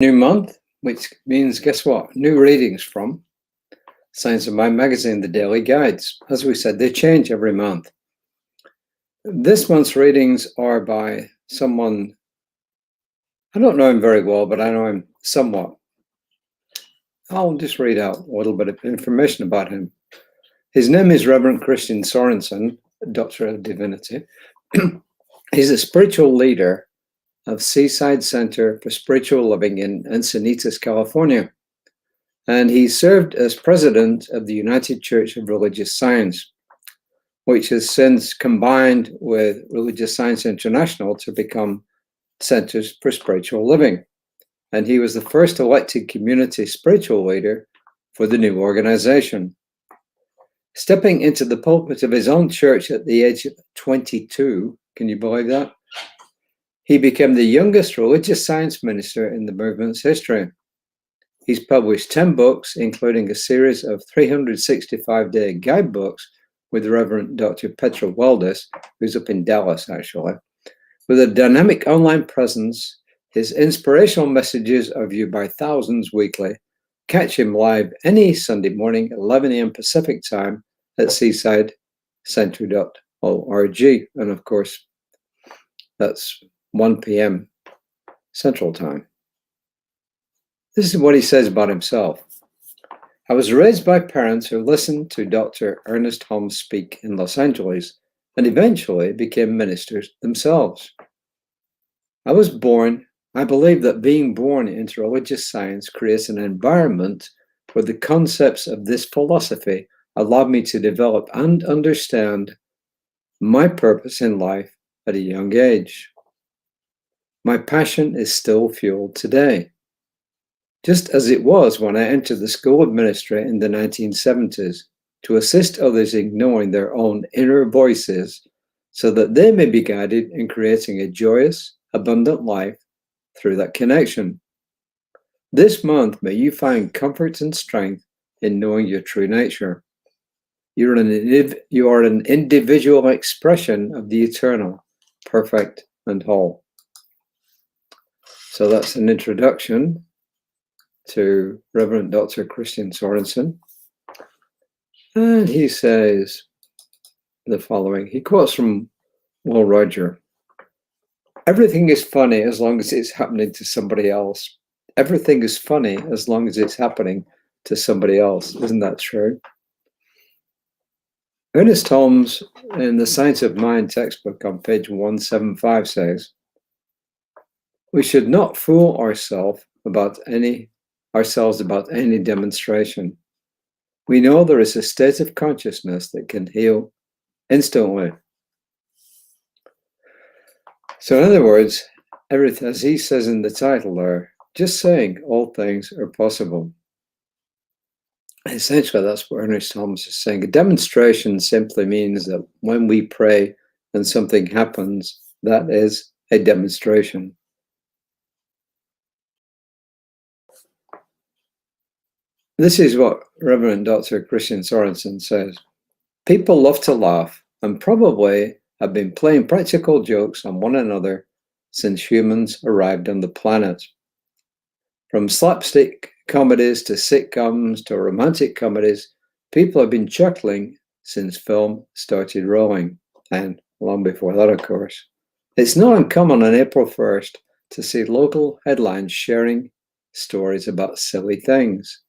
New month, which means, guess what? New readings from Science of Mind magazine, the daily guides. As we said, they change every month. This month's readings are by someone, I don't know him very well, but I know him somewhat. I'll just read out a little bit of information about him. His name is Reverend Christian Sorensen, Doctor of Divinity. He's a spiritual leader of Seaside Center for Spiritual Living in Encinitas, California. And he served as president of the United Church of Religious Science, which has since combined with Religious Science International to become Centers for Spiritual Living. And he was the first elected community spiritual leader for the new organization. Stepping into the pulpit of his own church at the age of 22, can you believe that? He became the youngest religious science minister in the movement's history. He's published 10 books, including a series of 365-day guidebooks with Reverend Dr. Petra Waldes, who's up in Dallas, actually. With a dynamic online presence, his inspirational messages are viewed by thousands weekly. Catch him live any Sunday morning, 11 a.m. Pacific time at seasidecenter.org. And of course, that's 1 p.m. Central Time. This is what he says about himself. I was raised by parents who listened to Dr. Ernest Holmes speak in Los Angeles and eventually became ministers themselves. I believe that being born into religious science creates an environment where the concepts of this philosophy allowed me to develop and understand my purpose in life at a young age. My passion is still fueled today, just as it was when I entered the School of Ministry in the 1970s, to assist others in knowing their own inner voices so that they may be guided in creating a joyous, abundant life through that connection. This month, may you find comfort and strength in knowing your true nature. You are an individual expression of the eternal, perfect and whole. So that's an introduction to Reverend Dr. Christian Sorensen. And he says the following. He quotes from Will Roger. Everything is funny as long as it's happening to somebody else. Everything is funny as long as it's happening to somebody else. Isn't that true? Ernest Holmes in the Science of Mind textbook on page 175 says, we should not fool ourselves about any demonstration. We know there is a state of consciousness that can heal instantly. So in other words, everything, as he says in the title there, just saying all things are possible. Essentially, that's what Ernest Holmes is saying. A demonstration simply means that when we pray and something happens, that is a demonstration. This is what Reverend Dr. Christian Sorensen says. People love to laugh and probably have been playing practical jokes on one another since humans arrived on the planet. From slapstick comedies to sitcoms to romantic comedies, people have been chuckling since film started rolling, and long before that, of course. It's not uncommon on April 1st to see local headlines sharing stories about silly things,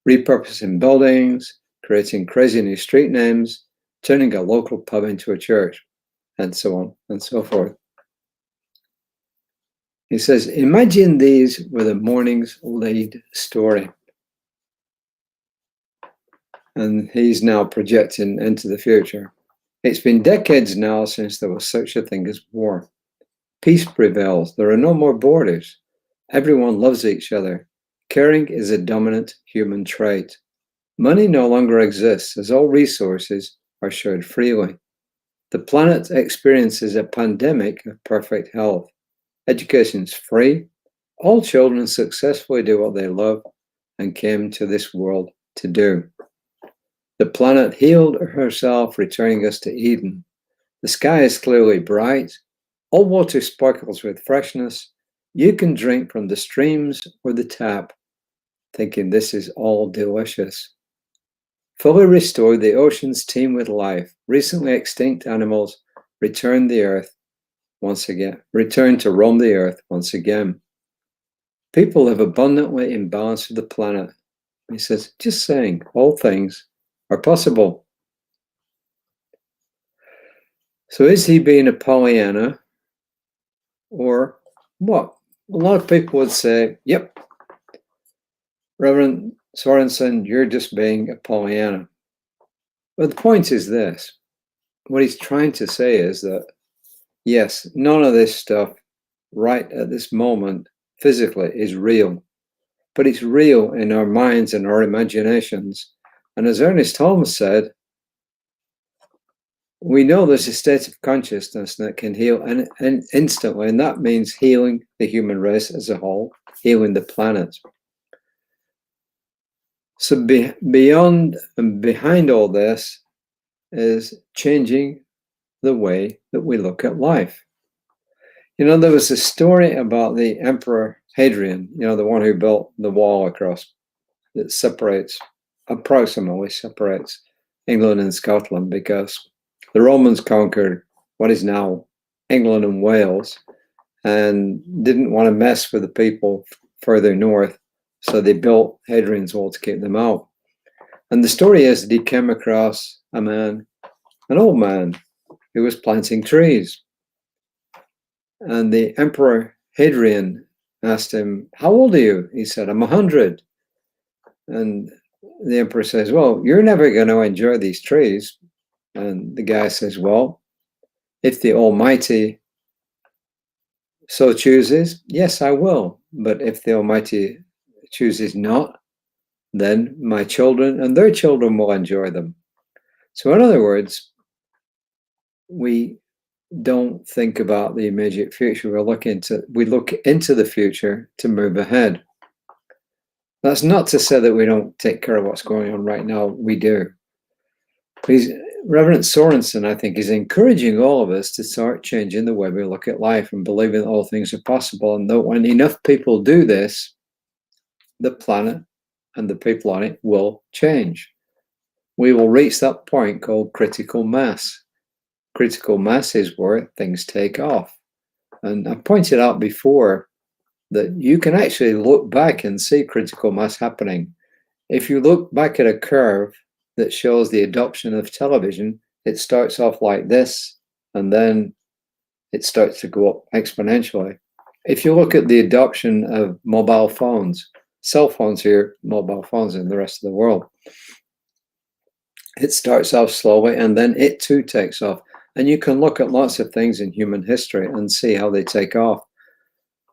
repurposing buildings, creating crazy new street names, turning a local pub into a church, and so on and so forth. He says, imagine these were the morning's lead story. And he's now projecting into the future. It's been decades now since there was such a thing as war. Peace prevails. There are no more borders. Everyone loves each other. Caring is a dominant human trait. Money no longer exists as all resources are shared freely. The planet experiences a pandemic of perfect health. Education is free. All children successfully do what they love and came to this world to do. The planet healed herself, returning us to Eden. The sky is clearly bright. All water sparkles with freshness. You can drink from the streams or the tap, thinking this is all delicious. Fully restored, the oceans teem with life. Recently extinct animals return to roam the earth once again. People live abundantly in balance with the planet. He says, just saying, all things are possible. So is he being a Pollyanna or what? A lot of people would say, yep, Reverend Sorensen, you're just being a Pollyanna. But the point is this. What he's trying to say is that, yes, none of this stuff right at this moment physically is real, but it's real in our minds and our imaginations. And as Ernest Holmes said, we know there's a state of consciousness that can heal and instantly, and that means healing the human race as a whole, healing the planet. So beyond and behind all this is changing the way that we look at life. You know, there was a story about the Emperor Hadrian, you know, the one who built the wall across that approximately separates England and Scotland, because the Romans conquered what is now England and Wales and didn't want to mess with the people further north. So they built Hadrian's Wall to keep them out. And the story is that he came across an old man who was planting trees. And the Emperor Hadrian asked him, how old are you? He said, I'm 100. And the emperor says, well, you're never going to enjoy these trees. And the guy says, well, if the Almighty so chooses, yes, I will. But if the Almighty chooses not, then my children and their children will enjoy them. So in other words, we don't think about the immediate future. We look into the future to move ahead. That's not to say that we don't take care of what's going on right now. We do. Reverend Sorensen, I think, is encouraging all of us to start changing the way we look at life and believing that all things are possible. And that when enough people do this, the planet and the people on it will change. We will reach that point called critical mass. Critical mass is where things take off. And I pointed out before that you can actually look back and see critical mass happening. If you look back at a curve that shows the adoption of television, it starts off like this, and then it starts to go up exponentially. If you look at the adoption of mobile phones, cell phones here, mobile phones in the rest of the world, it starts off slowly, and then it too takes off. And you can look at lots of things in human history and see how they take off.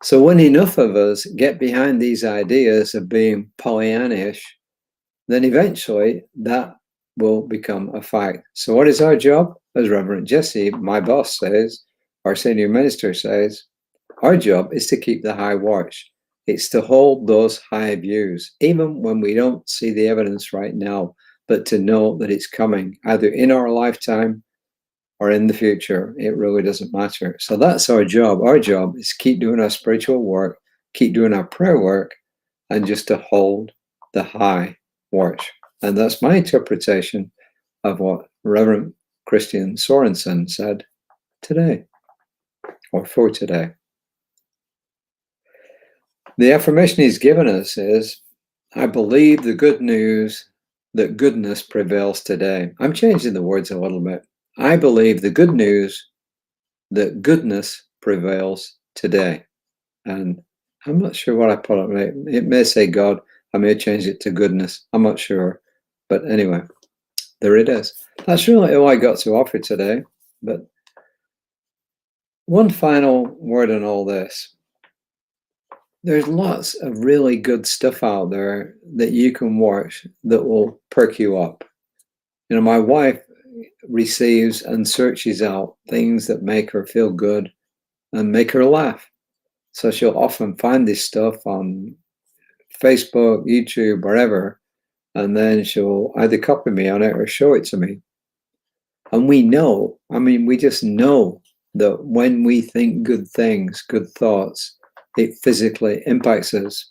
So when enough of us get behind these ideas of being Pollyannish, then eventually that will become a fact. So what is our job? As Reverend Jesse, my boss, says, our senior minister says, our job is to keep the high watch. It's to hold those high views, even when we don't see the evidence right now, but to know that it's coming, either in our lifetime or in the future. It really doesn't matter. So that's our job. Our job is keep doing our spiritual work, keep doing our prayer work, and just to hold the high watch. And that's my interpretation of what Reverend Christian Sorensen said today, or for today. The affirmation he's given us is, I believe the good news that goodness prevails today. I'm changing the words a little bit. I believe the good news that goodness prevails today. And I'm not sure what I put it. It may say God. I may change it to goodness. I'm not sure. But anyway, there it is. That's really all I got to offer today. But one final word on all this. There's lots of really good stuff out there that you can watch that will perk you up. You know, my wife receives and searches out things that make her feel good and make her laugh. So she'll often find this stuff on Facebook, YouTube, wherever, and then she'll either copy me on it or show it to me. And we just know that when we think good things, good thoughts, it physically impacts us.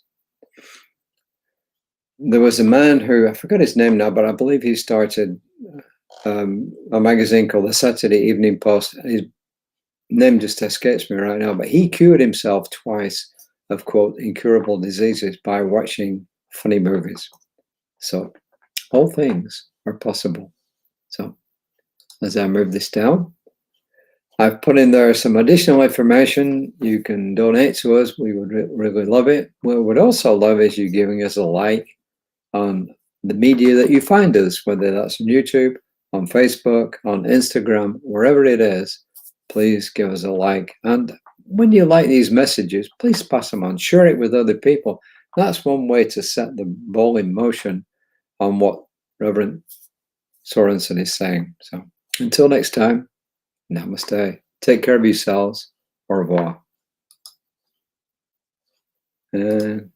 There was a man who, I forgot his name now, but I believe he started a magazine called the Saturday Evening Post. His name just escapes me right now, but he cured himself twice of, quote, incurable diseases by watching funny movies. So all things are possible. So as I move this down, I've put in there some additional information. You can donate to us. We would really love it. What we would also love is you giving us a like on the media that you find us, whether that's on YouTube, on Facebook, on Instagram, wherever it is. Please give us a like. And when you like these messages, please pass them on. Share it with other people. That's one way to set the ball in motion on what Reverend Sorensen is saying. So until next time, namaste. Take care of yourselves. Au revoir. And